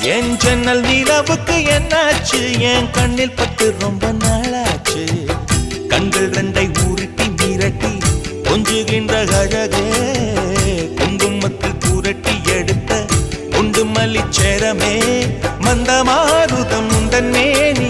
என் ஜன்னல் நிலவுக்கு என்னாச்சு என் கண்ணில் பட்டு ரொம்ப நாளாச்சு கண்கள் ரெண்டை ஊருட்டி மிரட்டி கொஞ்சுகின்ற அழகே குங்குமத்தில் புரட்டி எடுத்த குண்டு மல்லிச்சேரமே மந்த மாருதம் உந்தன் மேனி